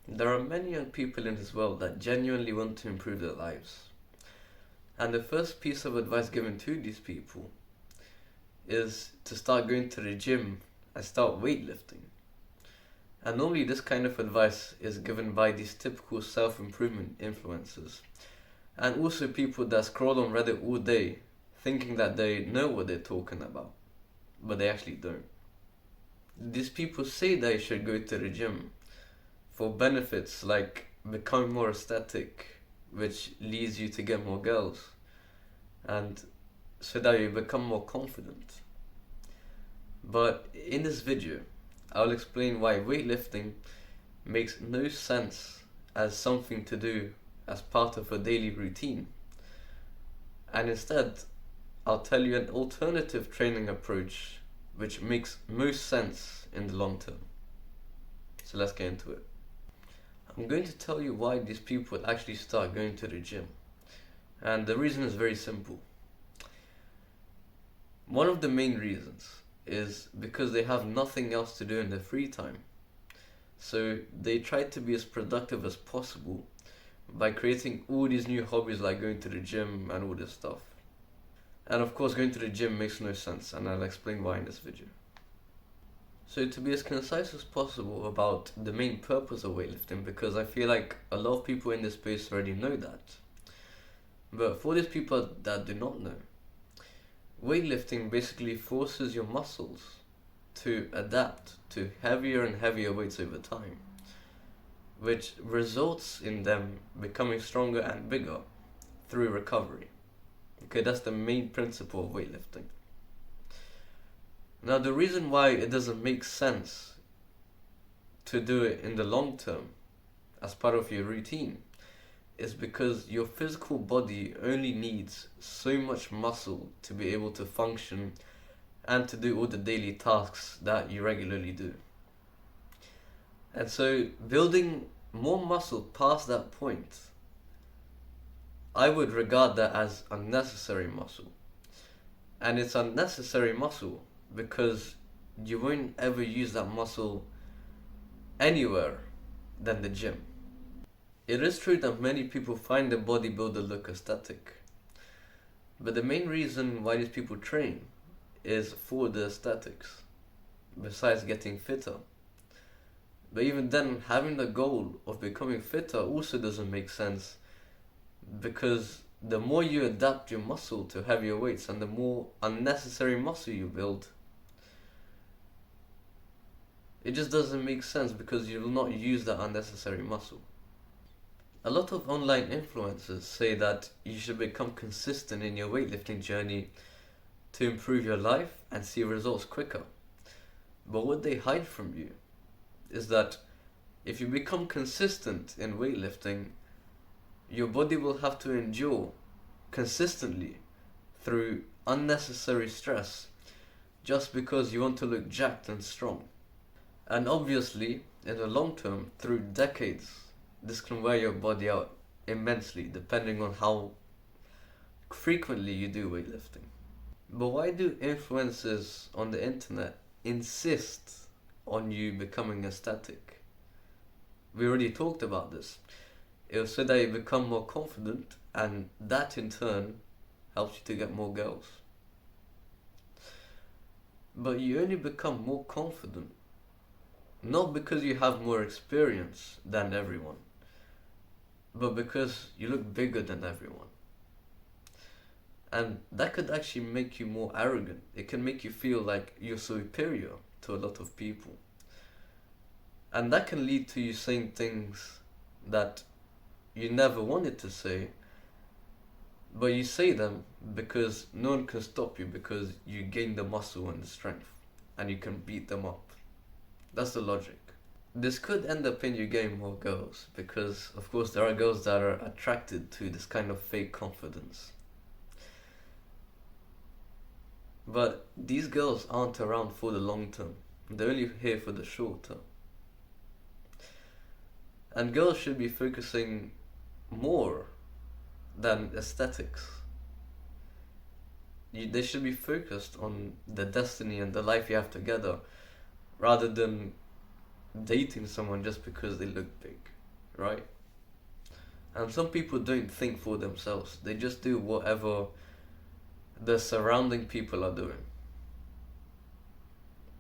There are many young people in this world that genuinely want to improve their lives. And the first piece of advice given to these people is to start going to the gym and start weightlifting. And normally this kind of advice is given by these typical self-improvement influencers. And also people that scroll on Reddit all day thinking that they know what they're talking about, but they actually don't. These people say they should go to the gym for benefits like becoming more aesthetic, which leads you to get more girls, and so that you become more confident. But in this video, I'll explain why weightlifting makes no sense as something to do as part of a daily routine. And instead, I'll tell you an alternative training approach which makes most sense in the long term. So let's get into it. I'm going to tell you why these people actually start going to the gym. And the reason is very simple. One of the main reasons is because they have nothing else to do in their free time. So they try to be as productive as possible by creating all these new hobbies like going to the gym and all this stuff. And of course going to the gym makes no sense, and I'll explain why in this video. So to be as concise as possible about the main purpose of weightlifting, because I feel like a lot of people in this space already know that. But for these people that do not know, weightlifting basically forces your muscles to adapt to heavier and heavier weights over time, which results in them becoming stronger and bigger through recovery. Okay, that's the main principle of weightlifting. Now, the reason why it doesn't make sense to do it in the long term as part of your routine is because your physical body only needs so much muscle to be able to function and to do all the daily tasks that you regularly do. And so building more muscle past that point, I would regard that as unnecessary muscle. And it's unnecessary muscle because you won't ever use that muscle anywhere than the gym. It is true that many people find the bodybuilder look aesthetic, but the main reason why these people train is for the aesthetics, besides getting fitter. But even then, having the goal of becoming fitter also doesn't make sense, because the more you adapt your muscle to heavier weights and the more unnecessary muscle you build, it just doesn't make sense because you will not use that unnecessary muscle. A lot of online influencers say that you should become consistent in your weightlifting journey to improve your life and see results quicker. But what they hide from you is that if you become consistent in weightlifting, your body will have to endure consistently through unnecessary stress just because you want to look jacked and strong. And obviously, in the long term, through decades, this can wear your body out immensely depending on how frequently you do weightlifting. But why do influencers on the internet insist on you becoming aesthetic? We already talked about this. It was so that you become more confident, and that in turn helps you to get more girls. But you only become more confident not because you have more experience than everyone, but because you look bigger than everyone. And that could actually make you more arrogant. It can make you feel like you're superior to a lot of people. And that can lead to you saying things that you never wanted to say, but you say them because no one can stop you, because you gain the muscle and the strength and you can beat them up. That's the logic. This could end up in you getting more girls because, of course, there are girls that are attracted to this kind of fake confidence. But these girls aren't around for the long term. They're only here for the short term. And girls should be focusing more than aesthetics. They should be focused on the destiny and the life you have together, rather than dating someone just because they look big, right? And some people don't think for themselves. They just do whatever the surrounding people are doing.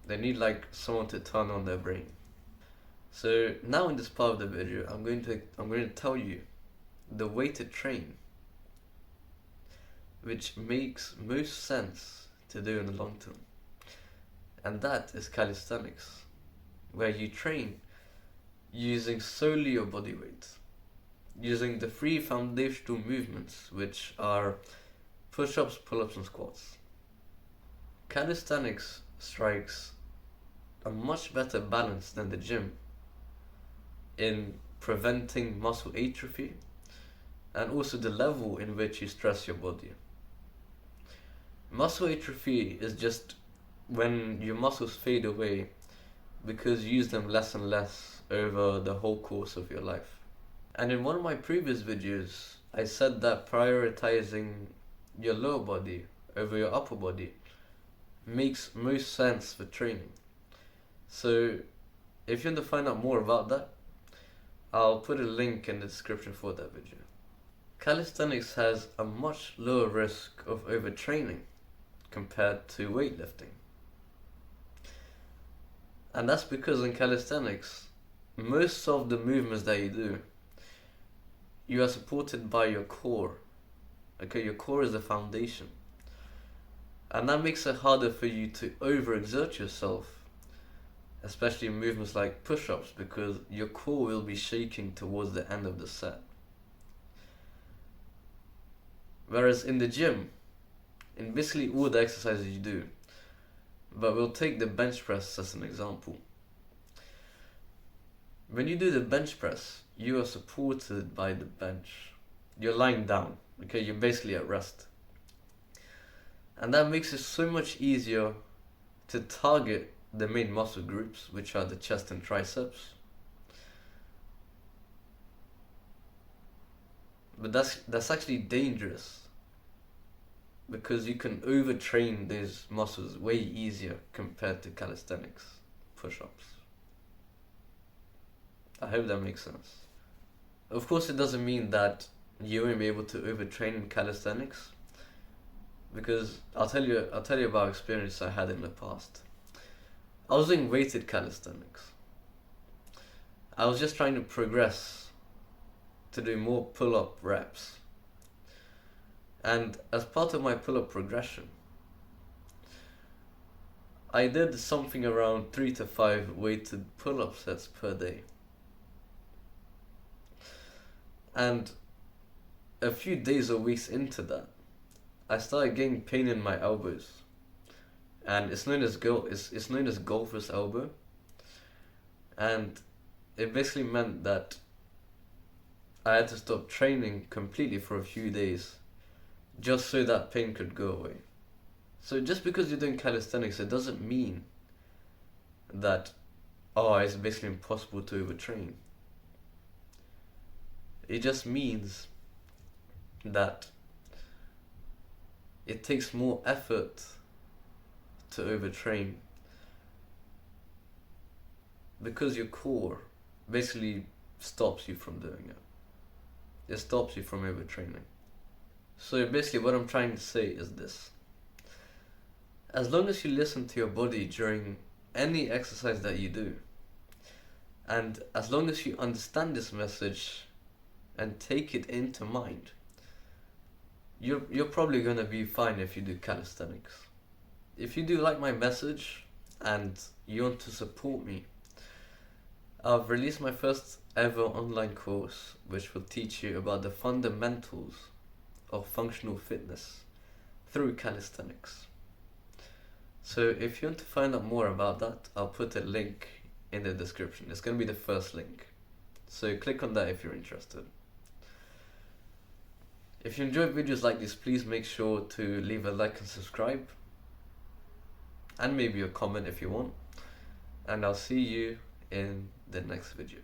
They need like someone to turn on their brain. So now in this part of the video, I'm going to tell you the way to train, which makes most sense to do in the long term. And that is calisthenics, where you train using solely your body weight, using the three foundational movements, which are push-ups, pull-ups, and squats. Calisthenics strikes a much better balance than the gym in preventing muscle atrophy and also the level in which you stress your body. Muscle atrophy is just when your muscles fade away because you use them less and less over the whole course of your life. And in one of my previous videos, I said that prioritizing your lower body over your upper body makes most sense for training. So if you want to find out more about that, I'll put a link in the description for that video. Calisthenics has a much lower risk of overtraining compared to weightlifting. And that's because in calisthenics, most of the movements that you do, you are supported by your core. Okay, your core is the foundation. And that makes it harder for you to overexert yourself, especially in movements like push-ups, because your core will be shaking towards the end of the set. Whereas in the gym, in basically all the exercises you do, but we'll take the bench press as an example. When you do the bench press, you are supported by the bench. You're lying down, okay? You're basically at rest. And that makes it so much easier to target the main muscle groups, which are the chest and triceps. But that's actually dangerous, because you can overtrain these muscles way easier compared to calisthenics push-ups. I hope that makes sense. Of course, it doesn't mean that you won't be able to overtrain in calisthenics, because I'll tell you about experience I had in the past. I was doing weighted calisthenics. I was just trying to progress to do more pull-up reps. And as part of my pull-up progression, I did something around 3 to 5 weighted pull-up sets per day. And a few days or weeks into that, I started getting pain in my elbows. And it's known as golfer's elbow. And it basically meant that I had to stop training completely for a few days, just so that pain could go away. So just because you're doing calisthenics, it doesn't mean that, it's basically impossible to overtrain. It just means that it takes more effort to overtrain, because your core basically stops you from doing it. It stops you from overtraining. So basically what I'm trying to say is this: as long as you listen to your body during any exercise that you do, and as long as you understand this message and take it into mind, you're probably gonna be fine if you do calisthenics. If you do like my message and you want to support me, I've released my first ever online course which will teach you about the fundamentals of functional fitness through calisthenics. So if you want to find out more about that, I'll put a link in the description. It's going to be the first link. So click on that if you're interested. If you enjoy videos like this, please make sure to leave a like and subscribe. And maybe a comment if you want. And I'll see you in the next video.